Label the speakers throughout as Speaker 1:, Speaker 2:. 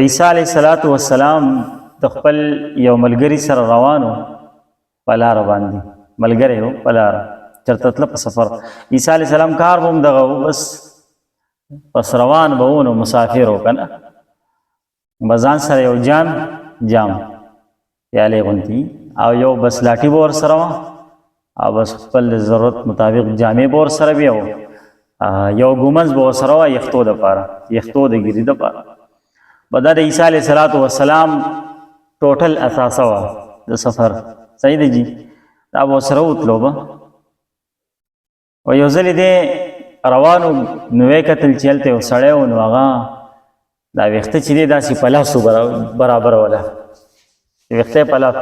Speaker 1: عیسی علیه السلام د خپل یو ملګري سره روانو په لاره باندې ملګری و په لاره چېرته تله په سفر عیسی علیه السلام کار به هم دغه و بس روان به و نو مسافر و که نه به ځان سره یو جام پیالې غوندې او یو بس لاټي به ورسره وه او بس خپل ضرورت مطابق جامې به ورسره وي او یو ګومنځ به ورسره وه یختو دپاره یختو د ګیري دپاره به دا د عیسی علیه السلام ټوټل اثاثه وه د سفر صحیح دی جي دا به ورسره وتلو به و یو ځل یې دی روانو نو ویې کتل چې هلته یو سړی و نو هغه دا ویښته چې دی داسې په لاسو برابروله ویښته یې په لاس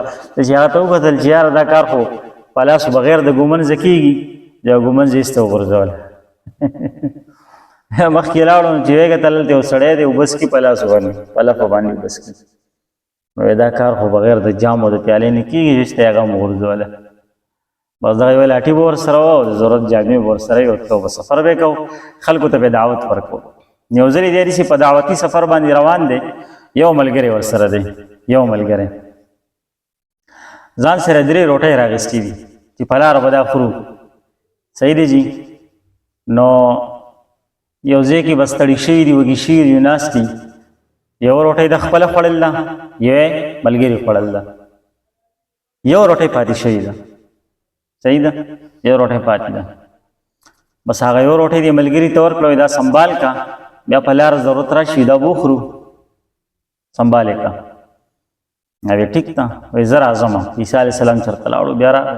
Speaker 1: چې هغه ته وکتل چې یاره دا کار خو په لاسو بغیر د ګومنځه کېږي د یو ګومنځ یې ایسته وغورځوله مخکې لاړو نو چې ویې کتل هلته یو سړی دی اوبه څکي په لاسو باندې په لپه باندې اوبه څکي نو دا کار خو بغیر د جام او د پیالې نه کېږي ایسته یې هغه هم وغورځوله بس دغه یوه لاټي به ورسره وه او د ضرورت جامې به ورسره وي او تلو به سفر به یې کوو خلکو ته به یې دعوت ورکوو یو ځل یې دی داسې په دعوتي سفر باندې روان دی یو ملګری ورسره دی یو ملګری ځان سره 3 روټۍ راغستې دي چې په لاره به دا خورو صحیح دی جي نو یو ځای کې به ستړي شوي دي وږي شوي دي ناست دي یو روټۍ د خپله خوړل ده یو یې ملګري خوړل ده یو روټۍ پاتې شوې ده صحیح ده یو روټۍ پاتې ده بس هغه یو روټۍ دې ملګري ته ورکړه دا سنبال کا بیا په لاره ضرورت راشي دا به وخورو سنبال یې کړه وی ټیک ده وایي زه راځم عیسی علیه السلام چېرته لاړو بیا راغی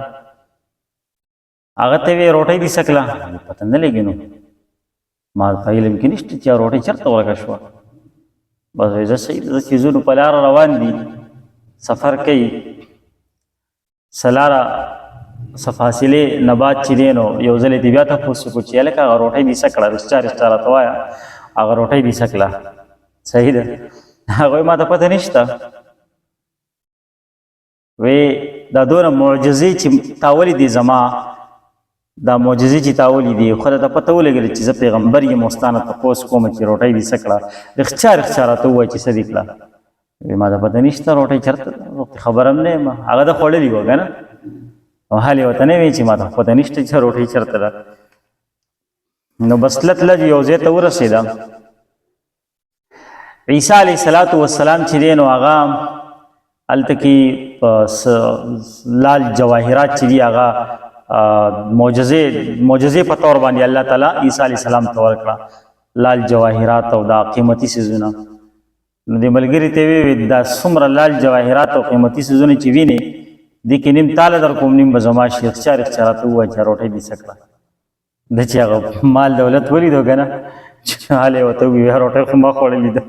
Speaker 1: هغه ته وی روټۍ دې څه کړه پته نه لګي نو ما په علم کې نشته چې روټۍ چېرته ورکه شوه بس وایي زه صحیح زه چې ځو نو په لاره روان دي سفر کوي سلاره څه فاصلې نه بعد چې دی نو یو ځل یې دې بیا تپوس وکړو چې هلکه هغه روټۍ دې څه کړه رښتیا راته وایه هغه روټۍ دې څه کړه صحیح ده هغه ما ته پته نشته وی دا دونه معجزې چې تاولې دي زما دا معجزې چې تاولې دي خو راته پته ولګېده چې زه پیغمبر یم او ستا نه تپوس کوم چې روټۍ دې څه کړه رښتیا راته ووایه چې څه دې کړه وی ما ته پته نشته روټۍ چېرته خبره هم نه یم هغه د خوړلې وه که نه او حال یې ورته نه وی چې ما ته پته نشته چې روټۍ چېرته ده نو بس تله تله یو ځای ته ورسېده عیسی علیه السلام چې دی نو هغه هلته کې لال جواهرات چې دي هغه معجزې په طور باندې الله تعالی عیسی علیه السلام ته ورکړه لال جواهرات او دا قیمتي څیزونه نو دې ملګري ته وی دا څومره لال جواهرات او قیمتي څیزونه چې وینې دې کې نیم تاله در کوم نیم به زما شي رښتیا راته ووایه چې روټۍ دې څه کړه ده چې هغه مال دولت ولیدو که نه چې حال یې ورته ووایي روټۍ خو ما خوړلې ده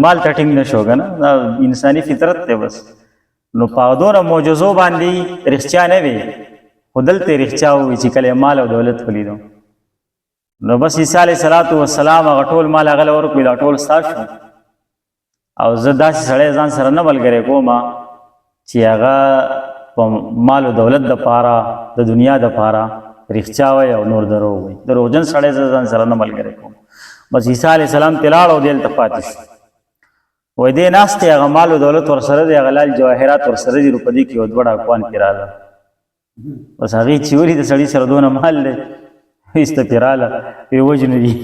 Speaker 1: مال ته ټینګ نه شو که نه دا انساني فطرت دی بس نو په دونه معجزو باندې رښتیا نه وي خو دلته یې رښتیا ووایي چې کله مال او دولت ولیدو نو بس عیسی علیه السلام هغه ټول مال هغه له ورکړي دا ټول ستا شو او زه داسې سړی ځان سره نه ملګری کوم چې هغه په مال او دولت دپاره د دنیا دپاره رښتیا وایي او نور دروغ وایي دروغجن سړی زه ځان سره نه ملګری کوم بس عیسی علیه السلام ته لاړ او دی هلته پاتې شو وایي دی ناست دی هغه مال او دولت ورسره دی هغه لال جواهرات ورسره دي په دې کې یو 2 ډاکوان پرې راغله بس هغې چې ولید سړي سره دونه مال دی ایسته پرې راغله ویې وژنو دي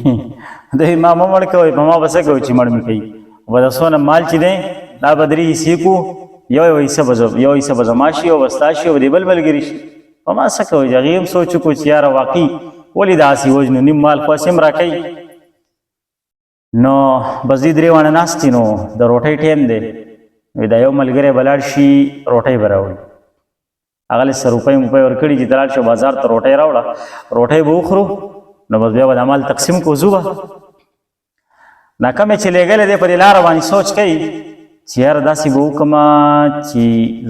Speaker 1: دی ما مه مړ کوئ په ما به څه کوئ چې مړ مې کوي به د څونه مال چې دی دا به 3 حصې کړو یو حصه به زما شي او به ستا شي او به د بل ملګري شي په ما څه کوئ هغې هم سوچ وکړو چې یاره واقعي ولې داسې وژنو نیم مال خو هسې هم راکوي نو بس دې 3 واڼه ناست دي نو د روټۍ ټیم دی وایي دا یو ملګری به لاړ شي روټۍ به راوړي هغه له 100 روپۍ ورکړي چې ته لاړ شو بازار ته روټۍ راوړه روټۍ به وخورو نو بس بیا به د مال تقسیم کړو ځو به ناکامې چې لېږلی دی په دې لاره باندې سوچ کوي چې یاره داسې به وکړمه چې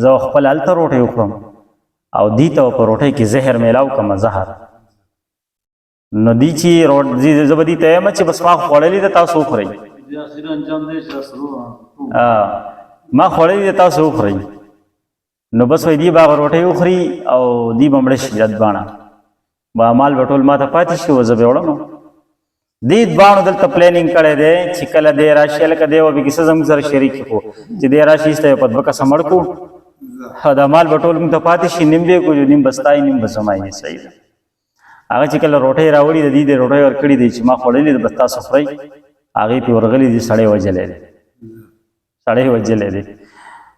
Speaker 1: زه خپل هلته روټۍ وخورم او دې ته په روټۍ کې زهر میلاو کړمه زهر نو دی چې زه به دې ته یم چې بس ما خوړلې ده تاسو وخورئ ما خوړلې ده تاسو وخورئ نو بس وایي دې به هغه روټۍ وخوري او دې به مړه شي ردباڼه به مال به ټول ما ته پاتې شي او زه به یې وړم دې دوانو دلته پلانینګ کړی دی چې کله دی راشي لکه دی به کیسه زموږ سره شریک کړو چې دی راشي ایسته په دوه کسه مړ کړو دا مال به ټول موږ ته پاتې شي نیم به کړو نیم به ستایي نیم به زمایي صحیح ده هغه چې کله روټۍ راوړي د دې د روټۍ ورکړي دی چې ما خوړلې ده بس تاسو خورئ هغې پې ورغلي دي سړی وجلی دی سړی وجلی دی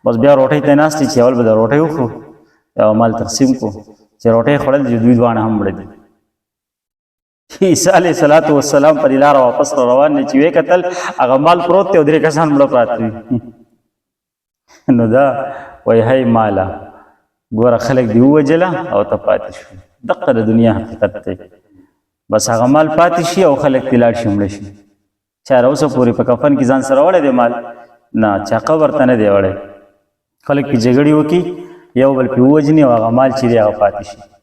Speaker 1: بس بیا روټۍ ته ناست دي چې اول به د روټۍ وخورو او مال تقسیم کړو چې روټۍ خوړل چې دوی دواړه هم مړه دي عیسی علیه السلام پر لاره واپس را روان دی چې ویې کتل هغه مال پروت دی او درې کسان مړه پراته وي نو دا وایي هی ماله ګوره خلک دې ووجله او ته پاتې شو دقه د دنیا حقیقت دی بس هغه مال پاتې شي او خلک دې لاړ شي مړه شي چا اوسه پورې په کفن کې ځان سره وړی دی مال نه چا قبر ته نه دی وړی خلک پې جګړې وکړي یو بل پې ووجني او هغه مال چې دی هغه پاتې شي